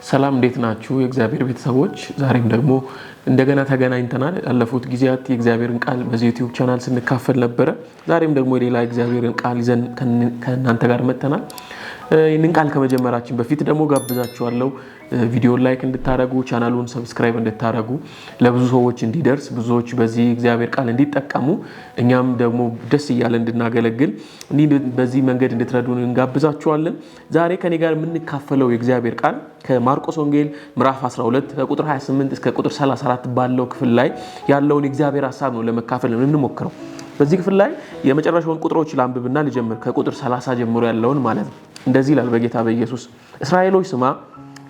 ሰላም እንዴት ናችሁ የእግዚአብሔር ቤተሰቦች? ዛሬም ደግሞ እንደገና ተገናኝተናል። ያለፉት ጊዜያት የእግዚአብሔርን ቃል በዚህ ዩቲዩብ ቻናል ስንካፈል ነበር። ዛሬም ደግሞ ሌላ የእግዚአብሔርን ቃል ይዘን ከእናንተ ጋር መጥተናል። ይህንን ቃል ከመጀመራችን በፊት ደግሞ ጋብዛችኋለሁ ቪዲዮን ላይክ እንድታደርጉ ቻናሉን ሰብስክራይብ እንድታደርጉ ለብዙ ሰዎች እንዲደርስ ብዙዎች በዚህ እግዚአብሔር ቃል እንዲጠቀሙ እኛም ደግሞ ደስ እያለ እንድናገለግል በዚህ መንገድ እንድትረዱን እንጋብዛችኋለን። ዛሬ ከኔ ጋር የምንካፈለው የእግዚአብሔር ቃል ከማርቆስ ወንጌል ምዕራፍ 12 ከቁጥር 28 እስከ ቁጥር 34 ባለው ክፍል ላይ ያለውን የእግዚአብሔር ሐሳብ ነው ለመካፈል እንሞክረው። በዚህ ክፍል ላይ የመጨረሻውን ቁጥሮች ላንብብና ልጀምር ከቁጥር 30 ጀምሮ ያለውን ማለት ነው። እንደዚህ ይላል በጌታ በኢየሱስ እስራኤሎች ስማ፣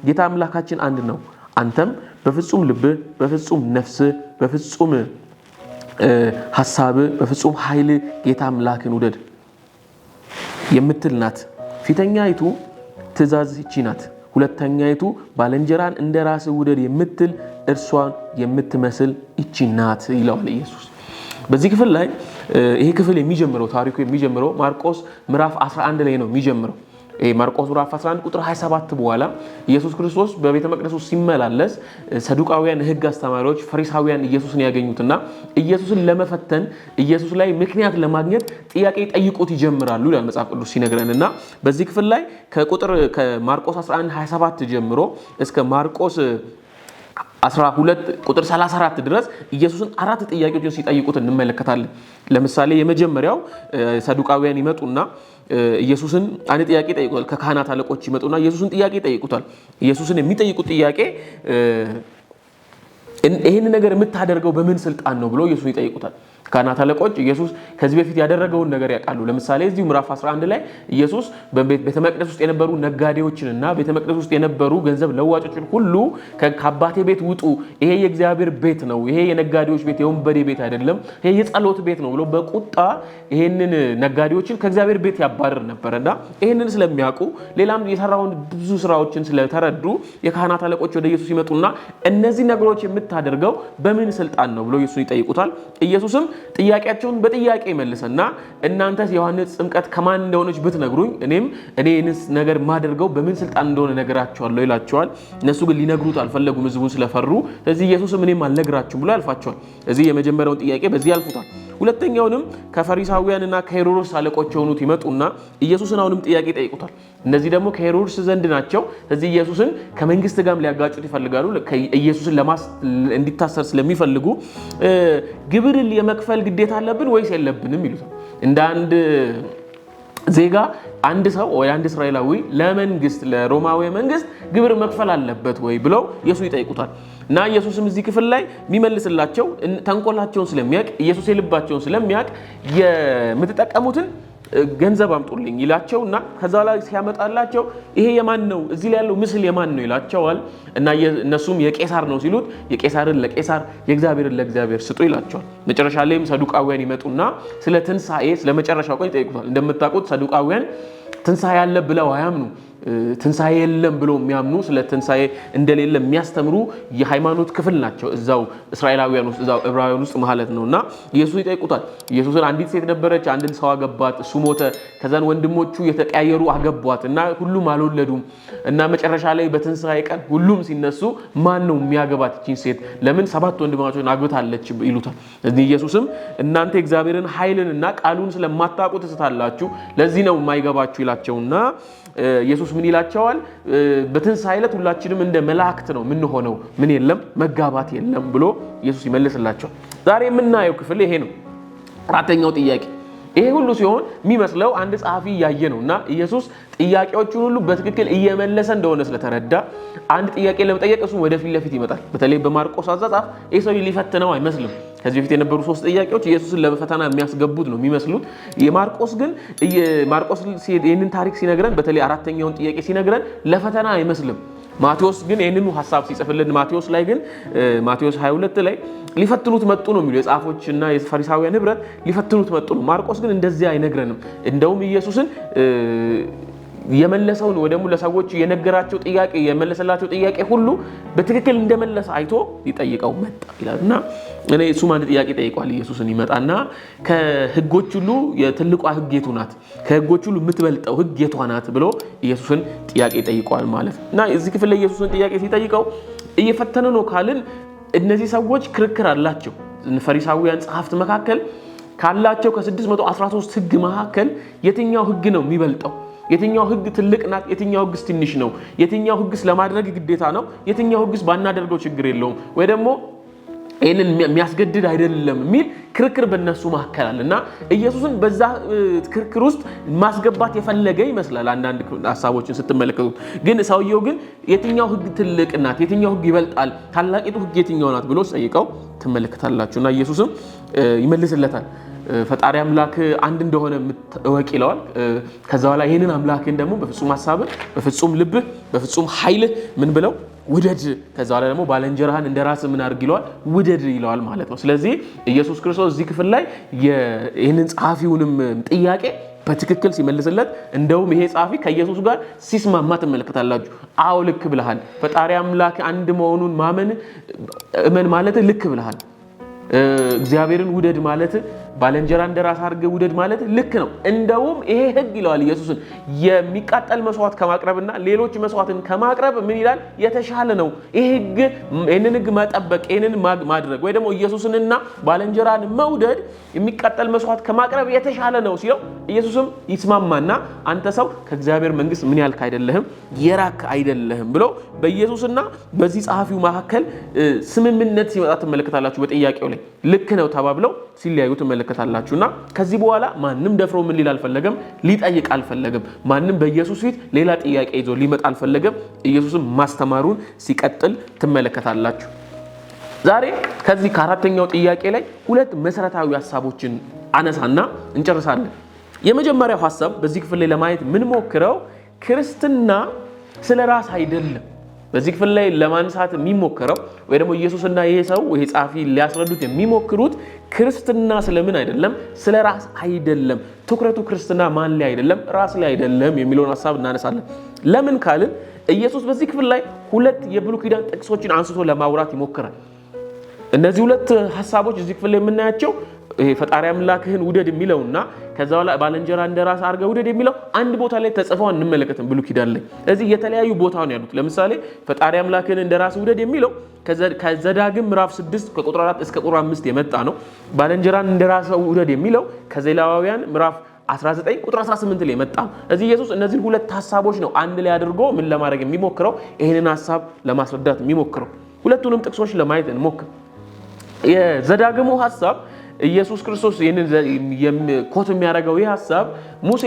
ጌታ አምላካችን አንድ ነው። አንተም በፍጹም ልብህ፣ በፍጹም ነፍስህ፣ በፍጹም ሐሳብህ፣ በፍጹም ኃይል ጌታ አምላክን ውደድ የምትል ናት። ፊተኛይቱ ትእዛዝ ይቺ ናት። ሁለተኛይቱ ባልንጀራን እንደ ራስህ ውደድ የምትል እርሷን የምትመስል ይቺ ናት ይለዋል ኢየሱስ። በዚህ ክፍል ላይ ይሄ ክፍል የሚጀምረው ታሪኩ የሚጀምረው ማርቆስ ምዕራፍ 11 ላይ ነው የሚጀምረው። ማርቆስ ምዕራፍ 11 ቁጥር 27 በኋላ ኢየሱስ ክርስቶስ በቤተ መቅደስ ውስጥ ሲመላለስ ሰዱቃውያን ሕግ አስተማሪዎች ፈሪሳውያን ኢየሱስን ያገኙትና ኢየሱስን ለመፈተን ኢየሱስ ላይ ምክንያት ለማግኘት ጥያቄ ጠይቁት ይጀምራሉ ይላል መጽሐፍ ቅዱስ ሲነግረንና በዚህ ክፍል ላይ ከማርቆስ 11 27 ጀምሮ እስከ ማርቆስ 12 ቁጥር 34 ድረስ ኢየሱስን አራት ጥያቄዎችን ሲጠይቁት እንመለከታለን። ለምሳሌ የመጀመሪያው ሰዱቃውያን ይመጡና ኢየሱስን አንድ ጥያቄ ጠይቁታል። ከካህናት አለቆች ይመጡና ኢየሱስን ጥያቄ ጠይቁታል። ኢየሱስን የሚጠይቁት ጥያቄ ይሄን ነገር የምታደርገው በምን ስልጣን ነው ብሎ ኢየሱስን ይጠይቁታል። ካህናት አለቆች ኢየሱስ ከዚህ በፊት ያደረገውን ነገር ያውቃሉ። ለምሳሌ እዚሁ ምዕራፍ 11 ላይ ኢየሱስ በቤተ መቅደስ ውስጥ የነበሩ ነጋዴዎችንና ቤተ መቅደስ ውስጥ የነበሩ ገንዘብ ለዋጮችን ሁሉ ከአባቴ ቤት ውጡ፣ ይሄ የእግዚአብሔር ቤት ነው፣ ይሄ የነጋዴዎች ቤት የወንበዴ ቤት አይደለም፣ ይሄ የጸሎት ቤት ነው ብሎ በቁጣ ይሄንን ነጋዴዎችን ከእግዚአብሔር ቤት ያባረር ነበርና ይሄንን ስለሚያውቁ ሌላም የሰራውን ብዙ ስራዎችን ስለተረዱ የካህናት አለቆች ወደ ኢየሱስ ይመጡና እነዚህ ነገሮች የምታደርገው በምን ስልጣን ነው ብሎ ኢየሱስን ይጠይቁታል። ኢየሱስም ጥያቄያቸውን በጥያቄ መልሰና እናንተስ ዮሐንስ ጥምቀት ከማን እንደሆነች ብትነግሩኝ እኔም ይህንን ነገር ማደርገው በምን ስልጣን እንደሆነ ነገራቸዋለሁ ይላቸዋል። እነሱ ግን ሊነግሩት አልፈለጉም ህዝቡን ስለፈሩ። ስለዚህ ኢየሱስም እኔም አልነግራችሁም ብሎ ያልፋቸዋል። እዚህ የመጀመሪያውን ጥያቄ በዚህ ያልፉታል። ሁለተኛውንም ከፈሪሳውያንና ከሄሮድስ አለቆች የሆኑት ይመጡና ኢየሱስን አሁንም ጥያቄ ጠይቁታል። እነዚህ ደግሞ ከሄሮድስ ዘንድ ናቸው። ስለዚህ ኢየሱስን ከመንግስት ጋር ሊያጋጩት ይፈልጋሉ። ኢየሱስን እንዲታሰር ስለሚፈልጉ ግብርን የመክፈል ግዴታ አለብን ወይስ የለብንም ይሉታል። እንደ አንድ ዜጋ አንድ ሰው ወይ አንድ እስራኤላዊ ለመንግስት ለሮማዊ መንግስት ግብር መክፈል አለበት ወይ ብለው ኢየሱስ ይጠይቁታል። እና ኢየሱስም እዚህ ክፍል ላይ የሚመልስላቸው ተንኮላቸውን ስለሚያውቅ ኢየሱስ የልባቸውን ስለሚያውቅ የምትጠቀሙትን ገንዘብ አምጡልኝ ይላቸውና ከዛ ላይ ሲያመጣላቸው ይሄ የማን ነው እዚህ ላይ ያለው ምስል የማን ነው ይላቸዋል። እና እነሱም የቄሳር ነው ሲሉት የቄሳርን ለቄሳር የእግዚአብሔርን ለእግዚአብሔር ስጡ ይላቸዋል። መጨረሻ ላይም ሰዱቃውያን ይመጡና ስለ ትንሳኤ ስለ መጨረሻው ቀን ይጠይቁታል። እንደምታውቁት ሰዱቃውያን ትንሳኤ አለ ብለው አያምኑ። ትንሳኤ የለም ብለው የሚያምኑ ስለ ትንሳኤ እንደሌለ የሚያስተምሩ የሃይማኖት ክፍል ናቸው እዛው እስራኤላውያን ውስጥ እዛው ዕብራውያን ውስጥ ማለት ነውና ኢየሱስ ይጠይቁታል። ኢየሱስን አንዲት ሴት ነበረች፣ አንድን ሰው አገባት፣ እሱ ሞተ። ከዛን ወንድሞቹ የተቀያየሩ አገቧት እና ሁሉም አልወለዱም። እና መጨረሻ ላይ በትንሳኤ ቀን ሁሉም ሲነሱ ማን ነው የሚያገባት እቺን ሴት? ለምን 7 ወንድማማቾችን አግብታለች ይሉታል። ስለዚህ ኢየሱስም እናንተ እግዚአብሔርን ኃይልንና ቃሉን ስለማታውቁ ትስታላችሁ፣ ለዚህ ነው የማይገባችሁ ይላቸውና ኢየሱስ ምን ይላቸዋል? በትንሳኤ ዕለት ሁላችንም እንደ መላእክት ነው የምንሆነው፣ ምን የለም መጋባት የለም ብሎ ኢየሱስ ይመልስላቸዋል። ዛሬ የምናየው ክፍል ይሄ ነው። አራተኛው ጥያቄ ይሄ ሁሉ ሲሆን የሚመስለው አንድ ጸሐፊ ያየ ነውና ኢየሱስ ጥያቄዎቹን ሁሉ በትክክል እየመለሰ እንደሆነ ስለተረዳ አንድ ጥያቄ ለመጠየቅ እሱ ወደፊት ለፊት ይመጣል። በተለይ በማርቆስ አጻጻፍ ይሄ ሰው ሊፈትነው አይመስልም። ከዚህ በፊት የነበሩ 3 ጥያቄዎች ኢየሱስን ለፈተና የሚያስገቡት ነው የሚመስሉት። የማርቆስ ግን ማርቆስ ይህንን ታሪክ ሲነግረን በተለይ አራተኛውን ጥያቄ ሲነግረን ለፈተና አይመስልም። ማቴዎስ ግን ይህንኑ ሐሳብ ሲጽፍልን ማቴዎስ ላይ ግን ማቴዎስ 22 ላይ ሊፈትኑት መጡ ነው የሚለው። የጻፎችና የፈሪሳውያን ህብረት ሊፈትኑት መጡ ነው። ማርቆስ ግን እንደዚህ አይነግረንም። እንደውም ኢየሱስን የመለሰውን ወይ ደግሞ ለሰዎች የነገራቸው ጥያቄ የመለሰላቸው ጥያቄ ሁሉ በትክክል እንደመለሰ አይቶ ሊጠይቀው መጣ ይላልና እኔ እሱም አንድ ጥያቄ ጠይቋል ኢየሱስን ይመጣና ከህጎች ሁሉ የትልቋ ህግ የቱ ናት ከህጎች ሁሉ የምትበልጠው ህግ የቷ ናት ብሎ ኢየሱስን ጥያቄ ጠይቋል ማለት እና እዚህ ክፍል ላይ ኢየሱስን ጥያቄ ሲጠይቀው እየፈተነ ነው ካልን እነዚህ ሰዎች ክርክር አላቸው ፈሪሳውያን ጸሐፍት መካከል ካላቸው ከ613 ህግ መካከል የትኛው ህግ ነው የሚበልጠው የትኛው ህግ ትልቅ ናት የትኛው ህግ ትንሽ ነው የትኛው ህግስ ለማድረግ ግዴታ ነው የትኛው ህግስ ባናደርገው ችግር የለውም ወይ ደግሞ ይሄንን የሚያስገድድ አይደለም የሚል ክርክር በእነሱ መካከል አለና ኢየሱስን በዛ ክርክር ውስጥ ማስገባት የፈለገ ይመስላል አንዳንድ ሐሳቦችን ስትመለከቱ ግን ሰውየው ግን የትኛው ህግ ትልቅ ናት የትኛው ህግ ይበልጣል ታላቂቱ ህግ የትኛው ናት ብሎ ጠይቀው ትመለከታላችሁና ኢየሱስም ይመልስለታል ፈጣሪ አምላክ አንድ እንደሆነ እወቅ ይለዋል ከዛ በኋላ ይሄንን አምላክን ደግሞ በፍጹም ሐሳብህ በፍጹም ልብህ በፍጹም ኃይልህ ምን ብለው ውደድ ከዛ በኋላ ደግሞ ባልንጀራህን እንደራስህ ምን አድርግ ይለዋል ውደድ ይለዋል ማለት ነው ስለዚህ ኢየሱስ ክርስቶስ እዚህ ክፍል ላይ ይሄንን ጻፊውንም ጥያቄ በትክክል ሲመልስለት እንደውም ይሄ ጻፊ ከኢየሱስ ጋር ሲስማማ ተመልክታላችሁ አው ልክ ብለሃል ፈጣሪ አምላክ አንድ መሆኑን ማመን እመን ማለት ልክ ብለሃል እግዚአብሔርን ውደድ ማለት ባልንጀራ እንደራስ አድርገህ ውደድ ማለት ልክ ነው እንደውም ይሄ ህግ ይለዋል ኢየሱስን የሚቃጠል መስዋዕት ከማቅረብና ሌሎች መስዋዕትን ከማቅረብ ምን ይላል የተሻለ ነው ይሄ ህግ እነን ህግ መጠበቅ እነን ማድረግ ወይ ደግሞ ኢየሱስንና ባልንጀራን መውደድ የሚቃጠል መስዋዕት ከማቅረብ የተሻለ ነው ሲለው ኢየሱስም ይስማማና አንተ ሰው ከእግዚአብሔር መንግስት ምን ያልክ አይደለህም የራክ አይደለህም ብሎ በኢየሱስና በዚህ ጻፊው መካከል ስምምነት ሲመጣ ተመለከታላችሁ በጥያቄው ላይ ልክ ነው ተባብለው ሲለያዩ ተመለከታላችሁና ከዚህ በኋላ ማንንም ደፍሮ ምን ሊል አልፈለገም ሊጠይቅ አልፈለገም ማንንም በኢየሱስ ፊት ሌላ ጥያቄ ይዞ ሊመጣ አልፈለገም ኢየሱስም ማስተማሩን ሲቀጥል ተመለከታላችሁ ዛሬ ከዚህ ከአራተኛው ጥያቄ ላይ ሁለት መሰረታዊ ሐሳቦችን አነሳና እንጨርሳለን የመጀመሪያው ሐሳብ በዚህ ክፍል ላይ ለማየት ምን ሞክረው ክርስትና ስለራስ አይደለም በዚህ ክፍል ላይ ለማንሳት የሚሞከረው ወይ ደግሞ ኢየሱስና ይሄ ሰው ይሄ ጻፊ ሊያስረዱት የሚሞክሩት ክርስትና ስለምን አይደለም ስለራስ አይደለም ትኩረቱ ክርስትና ማን ላይ አይደለም ራስ ላይ አይደለም የሚለውን ሐሳብ እናነሳለን ለምን ካልን ኢየሱስ በዚህ ክፍል ላይ ሁለት የብሉይ ኪዳን ጥቅሶችን አንስቶ ለማውራት ይሞክራል እነዚህ ሁለት ሐሳቦች እዚህ ክፍል ላይ የምናያቸው ፈጣሪ አምላክህን ውደድ የሚለውና ከዛ በኋላ ባልንጀራ እንደራስ አድርገህ ውደድ የሚለው አንድ ቦታ ላይ ተጽፈው እንመለከተን ብሉይ ኪዳን ላይ እዚህ የተለያዩ ቦታውን ያሉት ለምሳሌ ፈጣሪ አምላክህን እንደራስ ውደድ የሚለው ከዘዳግም ምዕራፍ 6 ከቁጥር 4 እስከ ቁጥር 5 የመጣ ነው ባልንጀራን እንደራስ ውደድ የሚለው ከዘሌዋውያን ምዕራፍ 19 ቁጥር 18 ላይ መጣ እዚህ ኢየሱስ እነዚህ ሁለት ሐሳቦች ነው አንድ ላይ አድርጎ ምን ለማድረግ የሚሞክረው ይሄንን ሐሳብ ለማስረዳት የሚሞክረው ሁለቱንም ጥቅሶች ለማየት እንሞክር የዘዳግሙ ሐሳብ ኢየሱስ ክርስቶስ ይሄንን ኮት የሚያደርገው ይሄ ሐሳብ ሙሴ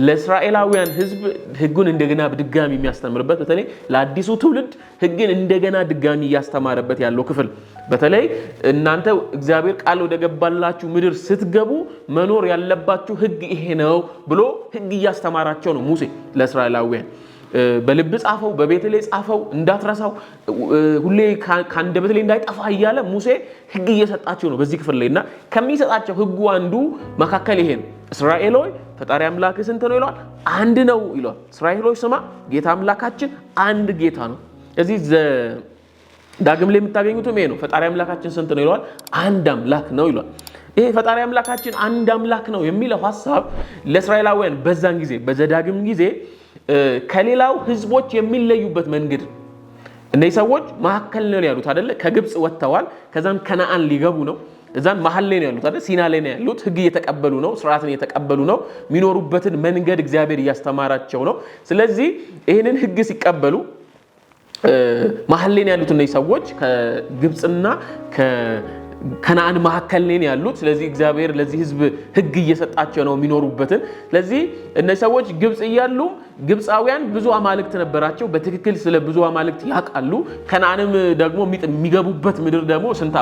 ለእስራኤላውያን ህዝብ ህጉን እንደገና በድጋሚ የሚያስተምርበት በተለይ ለአዲሱ ትውልድ ህግን እንደገና ድጋሚ ያስተማረበት ያለው ክፍል በተለይ እናንተ እግዚአብሔር ቃል ወደ ገባላችሁ ምድር ስትገቡ መኖር ያለባችሁ ህግ ይሄ ነው ብሎ ህግ ያስተማራቸው ነው ሙሴ ለእስራኤላውያን በልብ ጻፈው በቤት ላይ ጻፈው እንዳትረሳው ሁሌ ካንደበት ላይ እንዳይጠፋ ይያለ ሙሴ ህግ እየሰጣቸው ነው በዚህ ክፍል ላይና ከሚሰጣቸው ህጉ አንዱ መካከል ይሄን እስራኤሎች ፈጣሪ አምላክ ስንት ነው ይላል አንድ ነው ይላል እስራኤሎች ስማ ጌታ አምላካችን አንድ ጌታ ነው እዚህ ዳግም ላይ የምታገኙት ይሄ ነው ፈጣሪ አምላካችን ስንት ነው ይላል አንድ አምላክ ነው ይላል ይሄ ፈጣሪ አምላካችን አንድ አምላክ ነው የሚለው ሐሳብ ለእስራኤላውያን በዛን ጊዜ በዘዳግም ጊዜ ከሌላው ህዝቦች የሚለዩበት መንገድ እነዚህ ሰዎች መሐከል ነው ያሉት አይደለ ከግብጽ ወጥተዋል ከዛም ከነዓን ሊገቡ ነው እዛን መሐል ላይ ነው ያሉት አይደል ሲና ላይ ነው ያሉት ህግ እየተቀበሉ ነው ስርዓትን እየተቀበሉ ነው ሚኖሩበትን መንገድ እግዚአብሔር ያስተማራቸው ነው ስለዚህ ይሄንን ህግ ሲቀበሉ መሐል ላይ ነው ያሉት እነዚህ ሰዎች ከግብጽና ከነዓን መሐከል ላይ ያሉት ስለዚህ እግዚአብሔር ለዚህ ህዝብ ህግ እየሰጣቸው ነው የሚኖሩበትን ስለዚህ እነዚህ ሰዎች ግብጽ ይያሉ ግብጻውያን ብዙ አማልክት ነበራቸው በትክክል ስለ ብዙ አማልክት ያቃሉ ከነዓንም ደግሞ የሚገቡበት ምድር ደግሞ ስንት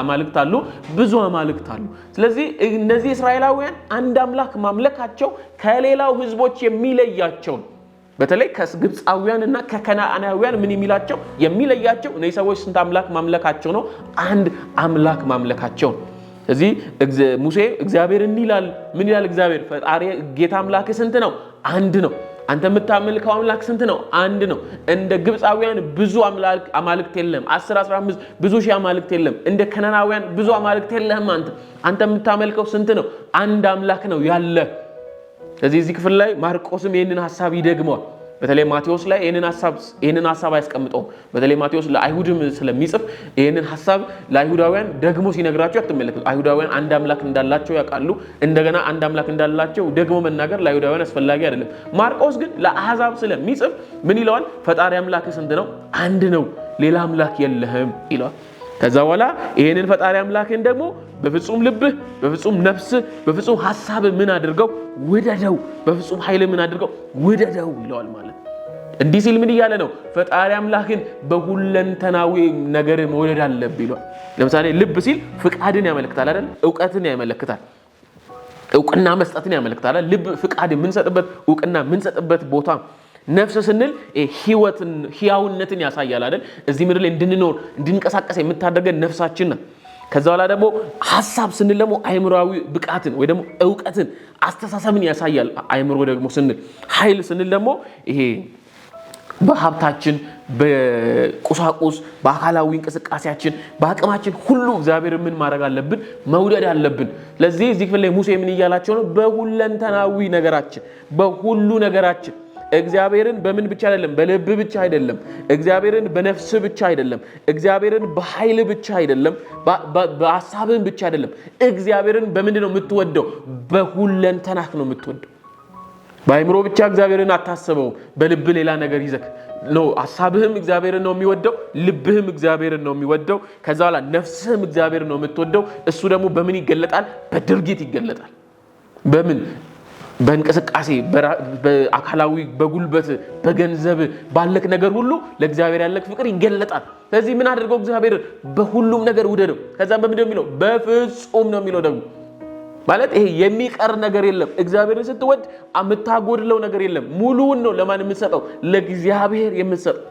አማልክት አሉ ብዙ አማልክት አሉ ስለዚህ እነዚህ እስራኤላውያን አንድ አምላክ ማምለካቸው ከሌላው ህዝቦች የሚለያቸው በተለይ ከግብጻውያንና ከከነዓናውያን ምን የሚላቸው የሚለያቸው እነዚህ ሰዎች ስንት አምላክ ማምለካቸው ነው አንድ አምላክ ማምለካቸው ስለዚህ ሙሴ እግዚአብሔር እንዲላል ምን ይላል እግዚአብሔር ፈጣሪ ሙሴ እግዚአብሔር እንዲላል ምን ይላል እግዚአብሔር ፈጣሪ ጌታ አምላክ ስንት ነው አንድ ነው አንተ የምታመልከው አምላክ ስንት ነው አንድ ነው እንደ ግብፃውያን ብዙ አማልክት የለም 10 15 ብዙ ሺህ አማልክት የለም እንደ ከነናውያን ብዙ አማልክት የለም አንተ የምታመልከው ስንት ነው አንድ አምላክ ነው ያለ ስለዚህ እዚህ ክፍል ላይ ማርቆስም ይሄንን ሐሳብ ይደግመዋል በተለይ ማቴዎስ ላይ ይሄንን ሐሳብ ያስቀምጠው በተለይ ማቴዎስ ለአይሁድም ስለሚጽፍ ይሄንን ሐሳብ ለአይሁዳውያን ደግሞ ሲነግራቸው አትመለከቱ አይሁዳውያን አንድ አምላክ እንዳላቸው ያውቃሉ እንደገና አንድ አምላክ እንዳላቸው ደግሞ መናገር ለአይሁዳውያን አስፈላጊ አይደለም ማርቆስ ግን ለአሕዛብ ስለሚጽፍ ምን ይለዋል ፈጣሪ አምላክ ስንት ነው አንድ ነው ሌላ አምላክ የለህም ይለዋል ከዛ በኋላ ይሄንን ፈጣሪ አምላክን ደግሞ በፍጹም ልብህ በፍጹም ነፍስህ በፍጹም ሐሳብ ምን አድርገው ውደደው በፍጹም ኃይል ምን አድርገው ውደደው ይለዋል ማለት እንዲህ ሲል ምን ይያለ ነው ፈጣሪ አምላክን በሁለንተናዊ ነገር መውደድ አለብህ ይለዋል ለምሳሌ ልብ ሲል ፍቃድን ያመለክታል አይደል ዕውቀትን ያመለክታል ዕውቅና መስጠትን ያመለክታል ልብ ፍቃድ ምን ሰጥበት ዕውቅና ምን ሰጥበት ቦታ ነፍስ ስንል ህያውነትን ያሳያል አይደል እዚህ ምድር ላይ እንድንኖር እንድንቀሳቀስ የምታደርገን ነፍሳችን ነው ከዛ በኋላ ደግሞ ሐሳብ ስንል ደግሞ አእምሮአዊ ብቃትን ወይ ደግሞ ዕውቀትን አስተሳሰብን ያሳያል አእምሮ ደግሞ ስንል ኃይል ስንል ደግሞ ይሄ በሀብታችን በቁሳቁስ በአካላዊ እንቅስቃሴያችን በአቅማችን ሁሉ እግዚአብሔር ምን ማድረግ አለብን መውደድ አለብን ስለዚህ እዚህ ክፍል ላይ ሙሴ ምን ይያላቸው ነው በሁለንተናዊ ነገራችን በሁሉ ነገራችን እግዚአብሔርን በምን ብቻ አይደለም በልብ ብቻ አይደለም እግዚአብሔርን በነፍስ ብቻ አይደለም እግዚአብሔርን በኃይል ብቻ አይደለም በሐሳብን ብቻ አይደለም እግዚአብሔርን በምንድነው የምትወደው በሁለንተናህ ነው የምትወደው በአእምሮ ብቻ እግዚአብሔርን አታስበው በልብ ሌላ ነገር ይዘክ ነው ሐሳብህም እግዚአብሔርን ነው የሚወደው ልብህም እግዚአብሔርን ነው የሚወደው ከዛ በኋላ ነፍስህም እግዚአብሔርን ነው የምትወደው እሱ ደግሞ በምን ይገለጣል በድርጊት ይገለጣል በምን በእንቅስቃሴ በአካላዊ በጉልበት በገንዘብ ባለክ ነገር ሁሉ ለእግዚአብሔር ያለክ ፍቅር ይገለጣል ስለዚህ ምን አድርገው እግዚአብሔር በሁሉም ነገር ውደደው ከዛ በምንድነው የሚለው በፍጹም ነው የሚለው ደግሞ ማለት ይሄ የሚቀር ነገር የለም እግዚአብሔርን ስትወድ አምታጎድለው ነገር የለም ሙሉውን ነው ለማን የምትሰጠው ለእግዚአብሔር የምትሰጠው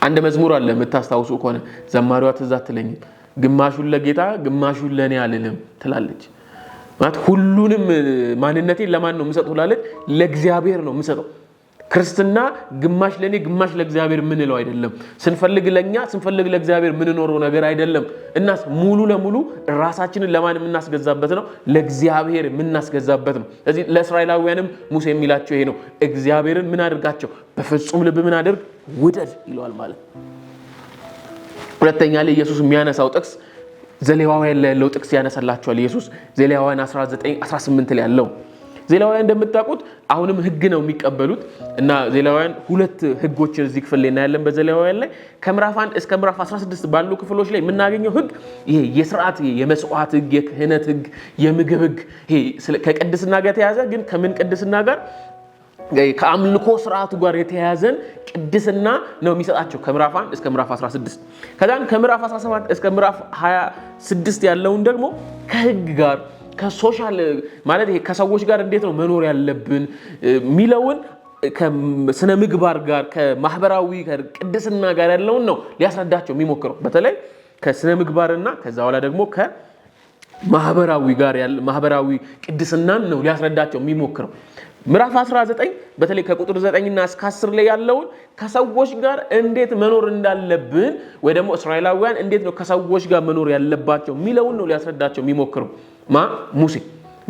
አንድ መዝሙር አለ የምታስታውሱ ከሆነ ዘማሪዋ ትዝ አትለኝም ግማሹን ለጌታ ግማሹን ለኔ አልልም ትላለች ማለት ሁሉንም ማንነቴን ለማን ነው የምሰጠው ትላለች ለእግዚአብሔር ነው የምሰጠው ክርስትና ግማሽ ለኔ ግማሽ ለእግዚአብሔር ምን ነው አይደለም ስንፈልግ ለኛ ስንፈልግ ለእግዚአብሔር ምን ኖሮ ነገር አይደለም እናስ ሙሉ ለሙሉ ራሳችንን ለማን እናስገዛበት ነው ለእግዚአብሔር እናስገዛበት ነው ስለዚህ ለእስራኤላውያንም ሙሴ የሚላቸው ይሄ ነው እግዚአብሔርን ምን አድርጋቸው በፍጹም ልብ ምን አድርግ ውደድ ይለዋል ማለት ሁለተኛ ላይ ኢየሱስ የሚያነሳው ጥቅስ ዘሌዋውያን ላይ ያለው ጥቅስ ያነሳላቸዋል ኢየሱስ ዘሌዋውያን 19:18 ላይ ያለው ዘሌዋውያን እንደምታውቁት አሁንም ህግ ነው የሚቀበሉት እና ዘሌዋውያን ሁለት ህጎችን እዚህ ክፍል ላይ እናያለን በዘሌዋውያን ላይ ከምዕራፍ 1 እስከ ምዕራፍ 16 ባሉ ክፍሎች ላይ የምናገኘው ህግ ይሄ የሥርዓት የመስዋዕት ህግ የክህነት ህግ የምግብ ህግ ይሄ ከቅድስና ጋር ተያዘ ግን ከምን ቅድስና ጋር ከአምልኮ ሥርዓቱ ጋር የተያዘን ቅድስና ነው የሚሰጣቸው ከምዕራፍ 1 እስከ ምዕራፍ 16 ከዛን ከምዕራፍ 17 እስከ ምዕራፍ 26 ያለውን ደግሞ ከህግ ጋር ከሶሻል ማለት ይሄ ከሰዎች ጋር እንዴት ነው መኖር ያለብን ሚለውን ከስነ ምግባር ጋር ከማህበራዊ ቅድስና ጋር ያለውን ነው ሊያስረዳቸው የሚሞክረው በተለይ ከስነ ምግባርና ከዛ በኋላ ደግሞ ከማህበራዊ ጋር ያለ ማህበራዊ ቅድስናን ነው ሊያስረዳቸው የሚሞክረው ምዕራፍ 19 በተለይ ከቁጥር 9 እና እስከ 10 ላይ ያለውን ከሰዎች ጋር እንዴት መኖር እንዳለብን ወይ ደግሞ እስራኤላውያን እንዴት ነው ከሰዎች ጋር መኖር ያለባቸው ሚለውን ነው ሊያስረዳቸው የሚሞክረው ሙሴ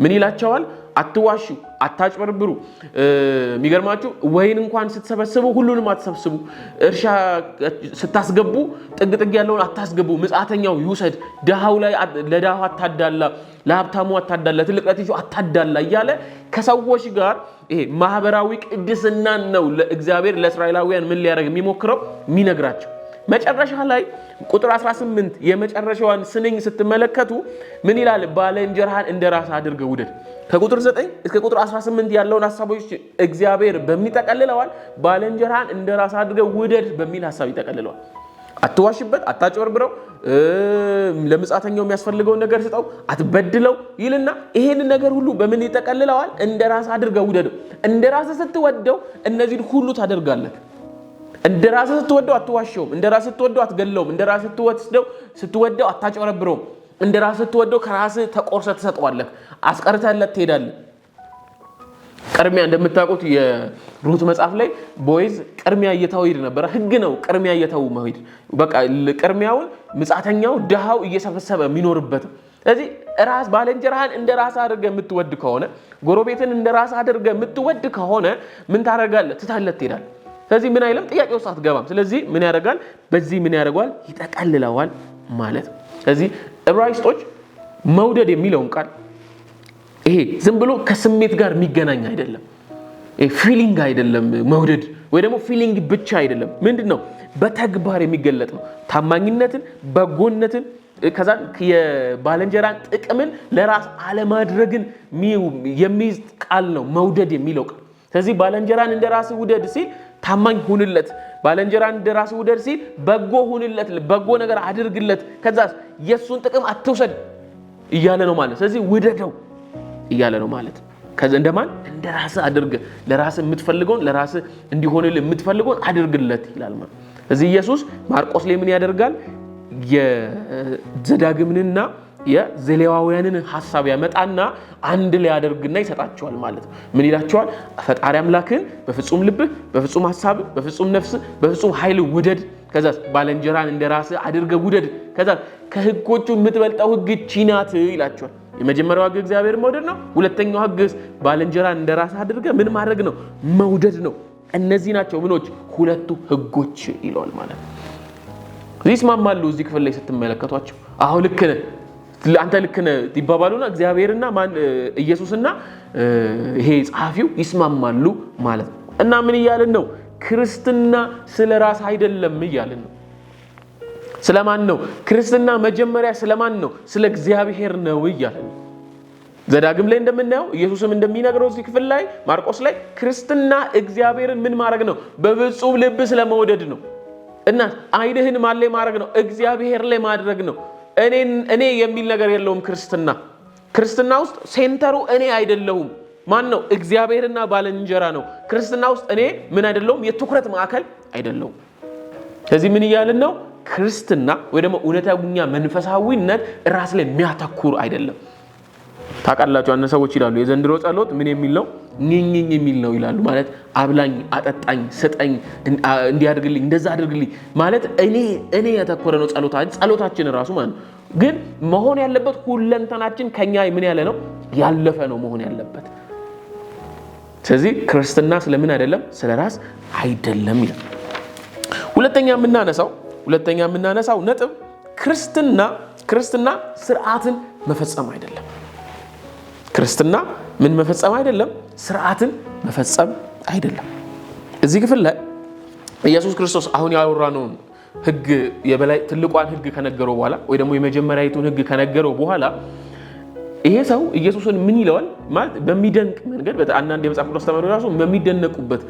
ምን ይላቸዋል አትዋሹ አታጭበርብሩ የሚገርማችሁ ወይን እንኳን ስትሰበስቡ ሁሉንም አትሰብስቡ እርሻ ስታስገቡ ጥግ ያለውን አታስገቡ ምጽአተኛው ይውሰድ ደሃው ላይ ለደሃው አታዳላ ለሀብታሙ አታዳላ ትልቅ ለትንሹ አታዳላ እያለ ከሰዎች ጋር ይሄ ማህበራዊ ቅድስናን ነው ለእግዚአብሔር ለእስራኤላውያን ምን ሊያደርግ የሚሞክረው የሚነግራቸው መጨረሻ ላይ ቁጥር 18 የመጨረሻዋን ስንኝ ስትመለከቱ ምን ይላል ባልንጀራህን እንደራስህ አድርገህ ውደድ ከቁጥር 9 እስከ ቁጥር 18 ያለውን ሐሳቦች እግዚአብሔር በሚጠቀልለዋል ባልንጀራህን እንደራስህ አድርገህ ውደድ በሚል ሐሳብ ይጠቀልለዋል አትዋሽበት አታጭበርብረው ለምጻተኛው የሚያስፈልገውን ነገር ስጠው አትበድለው ይልና ይሄን ነገር ሁሉ በምን ይጠቀልለዋል እንደራስህ አድርገህ ውደድ እንደራስህ ስትወደው እነዚህን ሁሉ ታደርጋለህ እንደራስህ ስትወደው አትዋሽውም እንደራስህ ስትወደው አትገለውም እንደራስህ ስትወደው አታጭበረብረውም እንደራስህ ትወደው ከራስህ ተቆርሰህ ተሰጠዋለህ አስቀርተህለት ትሄዳለህ ቅድሚያ እንደምታውቁት የሩት መጽሐፍ ላይ ቦይዝ ቅድሚያ እየታው ይድ ነበር ህግ ነው ቅድሚያ እየታው መሄድ በቃ ቅድሚያውን ምጻተኛው ደሃው እየሰፈሰበ የሚኖርበት ስለዚህ ራስ ባለንጀራህን እንደራስ አድርገህ የምትወድ ከሆነ ጎረቤትን እንደራስ አድርገህ የምትወድ ከሆነ ምን ታረጋለህ ትታለት ትሄዳለህ ስለዚህ ምን አይልም ጥያቄ ውስጥ አትገባም ስለዚህ ምን ያደርጋል በዚህ ምን ያደርጋል ይጠቀልለዋል ማለት ስለዚህ ዕብራይስጦች መውደድ የሚለውን ቃል ይሄ ዝም ብሎ ከስሜት ጋር የሚገናኝ አይደለም ፊሊንግ አይደለም መውደድ ወይ ደግሞ ፊሊንግ ብቻ አይደለም ምንድነው በተግባር የሚገለጥ ነው ታማኝነትን በጎነትን ከዛ የባለንጀራን ጥቅምን ለራስ አለማድረግን የሚይዝ ቃል ነው መውደድ የሚለው ቃል ስለዚህ ባለንጀራን እንደራስ ውደድ ሲል ታማኝ ሁንለት ባለንጀራን እንደራስ ውደድ ሲል በጎ ሁንለት በጎ ነገር አድርግለት ከዛ የሱን ጥቅም አትውሰድ እያለ ነው ማለት ስለዚህ ውደደው እያለ ነው ማለት ከዛ እንደማን እንደራስ አድርገ ለራስ የምትፈልገውን ለራስ እንዲሆንልህ የምትፈልገውን አድርግለት ይላል ማለት ስለዚህ ኢየሱስ ማርቆስ ላይ ምን ያደርጋል የዘዳግምንና የዘሌዋውያንን ሐሳብ ያመጣና አንድ ላይ ያደርግና ይሰጣቸዋል ማለት ምን ይላቸዋል ፈጣሪ አምላክን በፍጹም ልብህ በፍጹም ሐሳብ በፍጹም ነፍስ በፍጹም ኃይል ውደድ ከዛ ባለንጀራን እንደራስ አድርገ ውደድ ከዛ ከህጎቹ የምትበልጠው ህግ ቺናት ይላቸዋል የመጀመሪያው ህግ እግዚአብሔር መውደድ ነው ሁለተኛው ህግ ባለንጀራን እንደራስ አድርገ ምን ማድረግ ነው መውደድ ነው እነዚህ ናቸው ምኖች ሁለቱ ህጎች ይላል ማለት ይስማማሉ እዚህ ክፍል ላይ ስትመለከቷቸው አሁን ልክ ነህ አንተ ልክ ነህ ይባባሉና እግዚአብሔርና ማን ኢየሱስና ይሄ ጻፊው ይስማማሉ ማለት እና ምን ይያልን ነው ክርስትና ስለራስ አይደለም ይያልን ነው ስለማን ነው ክርስትና መጀመሪያ ስለማን ነው ስለ እግዚአብሔር ነው ይያልን ዘዳግም ላይ እንደምናየው ኢየሱስም እንደሚነግረው እዚህ ክፍል ላይ ማርቆስ ላይ ክርስትና እግዚአብሔርን ምን ማድረግ ነው በፍጹም ልብ ስለመውደድ ነው እና አይንህን ማን ላይ ማድረግ ነው እግዚአብሔር ላይ ማድረግ ነው እኔ የሚል ነገር የለውም ክርስትና ውስጥ ሴንተሩ እኔ አይደለሁም ማን ነው እግዚአብሔርና ባለንጀራ ነው ክርስትና ውስጥ እኔ ምን አይደለሁም የትኩረት ማዕከል አይደለሁም ስለዚህ ምን ይያልን ነው ክርስትና ወይ ደግሞ እውነተኛ መንፈሳዊነት ራስ ላይ የሚያተኩር አይደለም ታቃላችሁ አንተ ሰዎች ይላሉ የዘንድሮ ጸሎት ምን የሚል ነው ኝኝኝ የሚል ነው ይላሉ ማለት አብላኝ አጠጣኝ ሰጠኝ እንዲያድርግልኝ እንደዛ አድርግልኝ ማለት እኔ ያተኮረ ነው ጸሎታችን ራሱ ማለት ግን መሆን ያለበት ሁለንተናችን ከኛ ምን ያለ ነው ያለፈ ነው መሆን ያለበት ስለዚህ ክርስትና ስለምን አይደለም ስለራስ አይደለም ይላል ሁለተኛ የምናነሳው ነጥብ ክርስትና ስርዓትን መፈጸም አይደለም ክርስትና ምን መፈጸም አይደለም ስርዓትን መፈጸም አይደለም እዚህ ክፍል ላይ ኢየሱስ ክርስቶስ አሁን ያወራነው ህግ የበላይ ትልቋን ህግ ከነገረው በኋላ ወይ ደግሞ የመጀመሪያዊቱን ህግ ከነገረው በኋላ ይሄ ሰው ኢየሱስን ምን ይለዋል ማለት በሚደንቅ መንገድ በአንዳንድ የመጽሐፍ ቅዱስ ተማሪዎች ራሱ በሚደነቁበት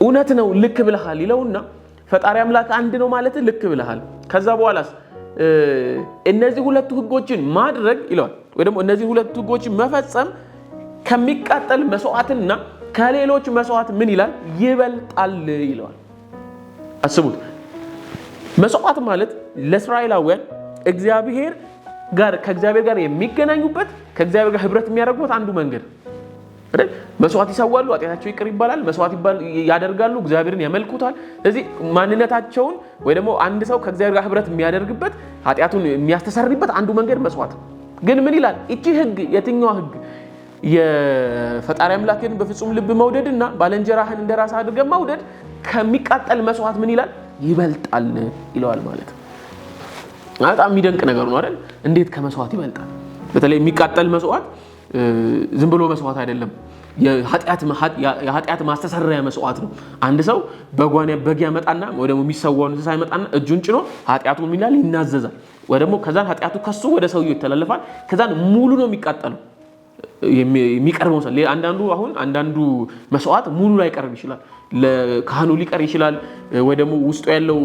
እውነት ነው ልክ ብለሃል ይለውና ፈጣሪ አምላክ አንድ ነው ማለት ልክ ብለሃል ከዛ በኋላስ እነዚህ ሁለቱ ህጎችን ማድረግ ይለዋል ወይ ደግሞ እነዚህ ሁለቱ ህጎችን መፈጸም ከሚቃጠል መስዋዕትና ከሌሎች መስዋዕት ምን ይላል ይበልጣል ይለዋል አስቡት መስዋዕት ማለት ለእስራኤላውያን ከእግዚአብሔር ጋር የሚገናኙበት ከእግዚአብሔር ጋር ህብረት የሚያደርጉት አንዱ መንገድ አይደል መስዋዕት ይሰዋሉ ኃጢአታቸው ይቅር ይባላል መስዋዕት ያደርጋሉ እግዚአብሔርን ያመልኩታል ስለዚህ ማንነታቸውን ወይ ደግሞ አንድ ሰው ከእግዚአብሔር ጋር ህብረት የሚያደርግበት ኃጢአቱን የሚያስተሰርይበት አንዱ መንገድ መስዋዕት ግን ምን ይላል እቺ ህግ የትኛው ህግ የፈጣሪ አምላክን በፍጹም ልብ መውደድና ባለንጀራህን እንደራስ አድርገህ መውደድ ከሚቃጠል መስዋዕት ምን ይላል ይበልጣል ይለዋል ማለት በጣም የሚደንቅ ነገር ነው አይደል እንዴት ከመስዋዕት ይበልጣል በተለይ የሚቃጠል መስዋዕት ዝም ብሎ መስዋዕት አይደለም የኃጢአት ማስተሰረያ መስዋዕት ነው አንድ ሰው በግ ያመጣና ወይ ደግሞ የሚሰዋውን እንስሳ ያመጣና እጁን ጭኖ ኃጢአቱን ምን ይላል ይናዘዛል ወይ ደግሞ ከዛን ኃጢአቱ ከሱ ወደ ሰውየው ይተላለፋል ከዛን ሙሉ ነው የሚቃጠለው የሚቀርበው ሰው አንዳንዱ መስዋዕት ሙሉ ላይ ቀርብ ይችላል ለካህኑ ሊቀር ይችላል ወይ ደግሞ ውስጡ ያለው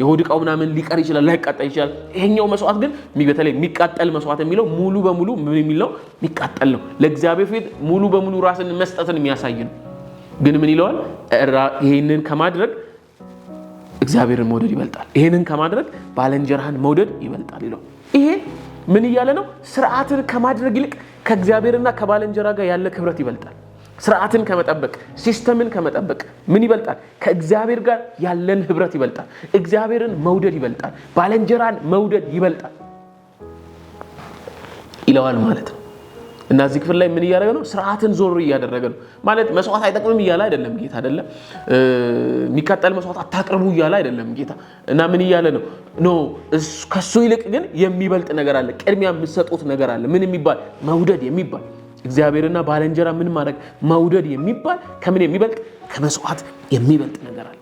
የሆድቃው ምናምን ሊቀር ይችላል ላይቃጠል ይችላል ይሄኛው መስዋዕት ግን በተለይ የሚቃጠል መስዋዕት የሚለው ሙሉ በሙሉ ምን የሚለው የሚቃጠል ነው ለእግዚአብሔር ፊት ሙሉ በሙሉ ራስን መስጠትን የሚያሳይ ነው ግን ምን ይለዋል ይሄንን ከማድረግ እግዚአብሔርን መውደድ ይበልጣል ይሄንን ከማድረግ ባለንጀራህን መውደድ ይበልጣል ይለው ይሄ ምን እያለ ነው? ስርዓትን ከማድረግ ይልቅ ከእግዚአብሔርና ከባልንጀራ ጋር ያለ ክብረት ይበልጣል። ስርዓትን ከመጠበቅ ሲስተምን ከመጠበቅ ምን ይበልጣል? ከእግዚአብሔር ጋር ያለን ህብረት ይበልጣል። እግዚአብሔርን መውደድ ይበልጣል። ባልንጀራን መውደድ ይበልጣል ይለዋል ማለት ነው። እና እዚህ ክፍል ላይ ምን እያደረገ ነው? ስርዓትን ዞር እያደረገ ነው ማለት መስዋዕት አይጠቅምም እያለ አይደለም ጌታ አይደለም። የሚቃጠል መስዋዕት አታቅርቡ እያለ አይደለም ጌታ። እና ምን እያለ ነው? ኖ ከሱ ይልቅ ግን የሚበልጥ ነገር አለ። ቅድሚያ የምትሰጡት ነገር አለ። ምን የሚባል? መውደድ የሚባል እግዚአብሔርና ባልንጀራ ምን ማድረግ መውደድ የሚባል ከምን የሚበልጥ? ከመስዋዕት የሚበልጥ ነገር አለ።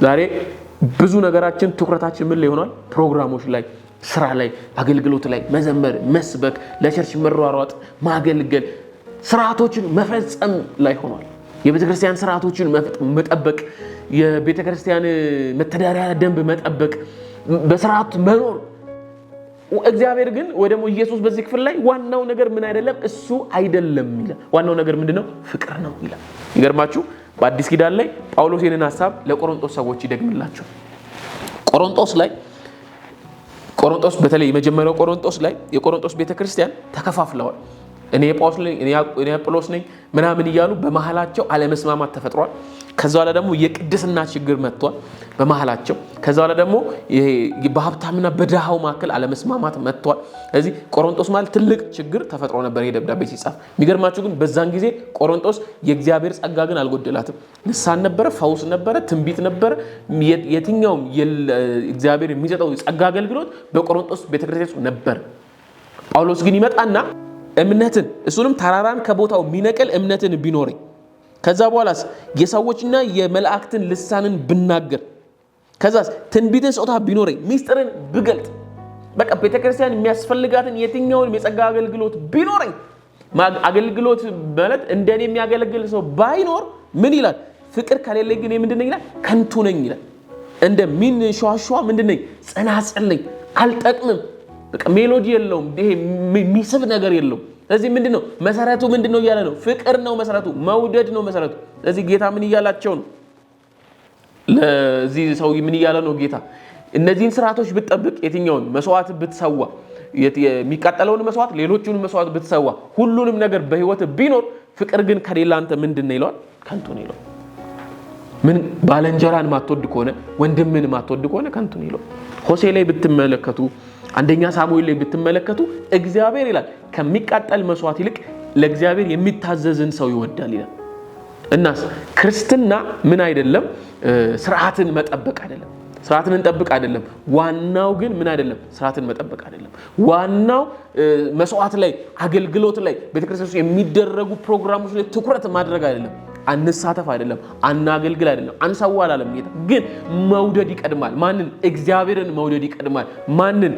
ዛሬ ብዙ ነገራችን ትኩረታችን ምን ላይ ሆኗል? ፕሮግራሞች ላይ፣ ስራ ላይ፣ አገልግሎት ላይ፣ መዘመር፣ መስበክ፣ ለቸርች መሯሯጥ፣ ማገልገል፣ ስርዓቶችን መፈጸም ላይ ሆኗል። የቤተክርስቲያን ስርዓቶችን መጠበቅ፣ የቤተክርስቲያን መተዳደሪያ ደንብ መጠበቅ፣ በስርዓት መኖር። እግዚአብሔር ግን ወይ ደግሞ ኢየሱስ በዚህ ክፍል ላይ ዋናው ነገር ምን አይደለም? እሱ አይደለም ይላል። ዋናው ነገር ምንድነው? ፍቅር ነው ይላል። ይገርማችሁ በአዲስ ኪዳን ላይ ጳውሎስ ይህንን ሐሳብ ለቆሮንቶስ ሰዎች ይደግምላቸው። ቆሮንቶስ በተለይ የመጀመሪያው ቆሮንቶስ ላይ የቆሮንቶስ ቤተክርስቲያን ተከፋፍለዋል። እኔ ጳውሎስ ነኝ፣ እኔ አጵሎስ ነኝ ምናምን እያሉ በመሐላቸው አለመስማማት ተፈጥሯል። ከዛ በኋላ ደግሞ የቅድስና ችግር መጥቷል በመሐላቸው። ከዛ በኋላ ደግሞ በሀብታምና በድሃው መካከል አለመስማማት መጥቷል። ስለዚህ ቆሮንቶስ ማለት ትልቅ ችግር ተፈጥሮ ነበር ይሄ ደብዳቤ ሲጻፍ። የሚገርማችሁ ግን በዛን ጊዜ ቆሮንቶስ የእግዚአብሔር ጸጋ ግን አልጎደላትም። ንስሐ ነበረ፣ ፈውስ ነበረ፣ ትንቢት ነበረ። የትኛውም እግዚአብሔር የሚሰጠው ጸጋ አገልግሎት በቆሮንቶስ ቤተክርስቲያን ነበር። ጳውሎስ ግን ይመጣና እምነትን እሱንም ተራራን ከቦታው የሚነቅል እምነትን ቢኖረኝ ከዛ በኋላስ የሰዎችና የመላእክትን ልሳንን ብናገር ከዛስ ትንቢትን ስጦታ ቢኖረኝ ሚስጥርን ብገልጥ በቃ ቤተክርስቲያን የሚያስፈልጋትን የትኛውን የጸጋ አገልግሎት ቢኖረኝ አገልግሎት ማለት እንደኔ የሚያገለግል ሰው ባይኖር ምን ይላል? ፍቅር ከሌለኝ ግን ምንድነኝ ይላል? ከንቱ ነኝ ይላል። እንደ ሚን ሸዋሸዋ ምንድነኝ? ጸናጽል ነኝ፣ አልጠቅምም። በቃ ሜሎዲ የለውም፣ ይሄ የሚስብ ነገር የለውም። ስለዚህ ምንድነው መሰረቱ? ምንድነው እያለ ነው? ፍቅር ነው መሰረቱ፣ መውደድ ነው መሰረቱ። ስለዚህ ጌታ ምን እያላቸው ነው? ለዚህ ሰው ምን እያለ ነው ጌታ? እነዚህን ስርዓቶች ብትጠብቅ፣ የትኛውን መስዋዕት ብትሰዋ፣ የሚቃጠለውን መስዋዕት፣ ሌሎቹን መስዋዕት ብትሰዋ፣ ሁሉንም ነገር በህይወት ቢኖር ፍቅር ግን ከሌላ አንተ ምንድነው ይለዋል? ከንቱ ነው ይለዋል። ምን ባልንጀራን ማትወድ ከሆነ ወንድምን ማትወድ ከሆነ ከንቱ ነው ይለዋል። ሆሴ ላይ ብትመለከቱ አንደኛ ሳሙኤል ላይ ብትመለከቱ እግዚአብሔር ይላል ከሚቃጠል መስዋዕት ይልቅ ለእግዚአብሔር የሚታዘዝን ሰው ይወዳል ይላል። እናስ ክርስትና ምን አይደለም? ስርዓትን መጠበቅ አይደለም፣ ስርዓትን እንጠብቅ አይደለም። ዋናው ግን ምን አይደለም? ስርዓትን መጠበቅ አይደለም። ዋናው መስዋዕት ላይ፣ አገልግሎት ላይ፣ ቤተክርስቲያን ውስጥ የሚደረጉ ፕሮግራሞች ላይ ትኩረት ማድረግ አይደለም። አንሳተፍ አይደለም፣ አናገልግል አይደለም፣ አንሰዋ አላለም ጌታ። ግን መውደድ ይቀድማል። ማንን? እግዚአብሔርን መውደድ ይቀድማል። ማንን?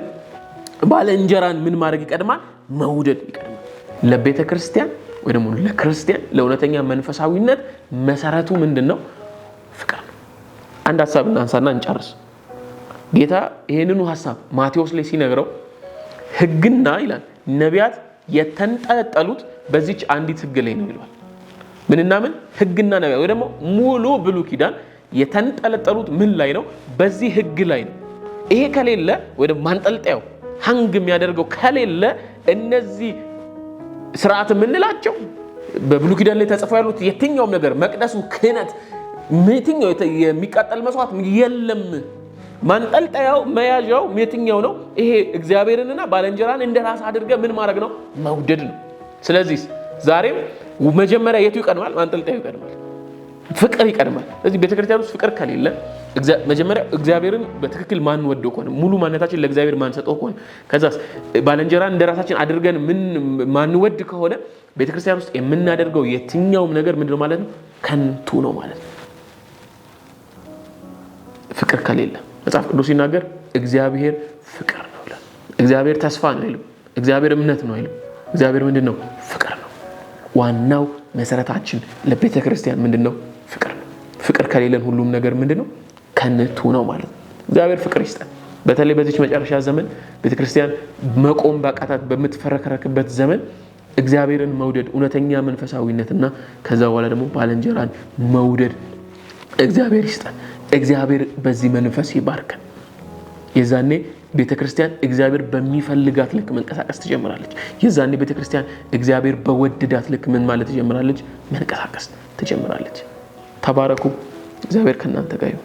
ባልንጀራን ምን ማድረግ ይቀድማል? መውደድ ይቀድማል። ለቤተ ክርስቲያን ወይ ደግሞ ለክርስቲያን ለእውነተኛ መንፈሳዊነት መሰረቱ ምንድነው? ፍቅር ነው። አንድ ሐሳብ እናንሳና እንጨርስ። ጌታ ይሄንኑ ሐሳብ ማቴዎስ ላይ ሲነግረው ሕግና ይላል ነቢያት የተንጠለጠሉት በዚች አንዲት ሕግ ላይ ነው ይላል። ምንና ምን? ሕግና ነቢያት ወይ ደግሞ ሙሉ ብሉይ ኪዳን የተንጠለጠሉት ምን ላይ ነው? በዚህ ሕግ ላይ ነው። ይሄ ከሌለ ወይ ደግሞ ማንጠልጠያው ሃንግ የሚያደርገው ከሌለ እነዚህ ስርዓት የምንላቸው በብሉይ ኪዳን ላይ ተጽፈው ያሉት የትኛውም ነገር መቅደሱ፣ ክህነት፣ የትኛው የሚቃጠል መስዋዕት የለም። ማንጠልጠያው መያዣው የትኛው ነው? ይሄ እግዚአብሔርንና ባልንጀራን እንደራስ አድርገህ ምን ማድረግ ነው? መውደድ ነው። ስለዚህ ዛሬም መጀመሪያ የቱ ይቀድማል? ማንጠልጠያው ይቀድማል፣ ፍቅር ይቀድማል። ስለዚህ ቤተክርስቲያን ውስጥ ፍቅር ከሌለ መጀመሪያ እግዚአብሔርን በትክክል ማን ወደው ከሆነ ሙሉ ማንነታችን ለእግዚአብሔር ማን ሰጠው ከሆነ ከዛስ ባልንጀራን እንደራሳችን አድርገን ምን ማን ወድ ከሆነ ቤተክርስቲያን ውስጥ የምናደርገው የትኛውም ነገር ምንድነው ማለት ነው? ከንቱ ነው ማለት ነው። ፍቅር ከሌለ መጽሐፍ ቅዱስ ሲናገር እግዚአብሔር ፍቅር ነው ይላል። እግዚአብሔር ተስፋ ነው አይልም። እግዚአብሔር እምነት ነው አይልም። እግዚአብሔር ምንድነው? ፍቅር ነው። ዋናው መሰረታችን ለቤተክርስቲያን ምንድነው? ፍቅር ነው። ፍቅር ከሌለን ሁሉም ነገር ምንድነው? ከንቱ ነው ማለት ነው። እግዚአብሔር ፍቅር ይስጠን። በተለይ በዚህ መጨረሻ ዘመን ቤተክርስቲያን መቆም ባቃታት በምትፈረከረክበት ዘመን እግዚአብሔርን መውደድ እውነተኛ መንፈሳዊነትና ከዛ በኋላ ደግሞ ባልንጀራን መውደድ እግዚአብሔር ይስጠን። እግዚአብሔር በዚህ መንፈስ ይባርከን። የዛኔ ቤተክርስቲያን እግዚአብሔር በሚፈልጋት ልክ መንቀሳቀስ ትጀምራለች። የዛኔ ቤተክርስቲያን እግዚአብሔር በወደዳት ልክ ምን ማለት ትጀምራለች? መንቀሳቀስ ትጀምራለች። ተባረኩ። እግዚአብሔር ከእናንተ ጋር ይሁን።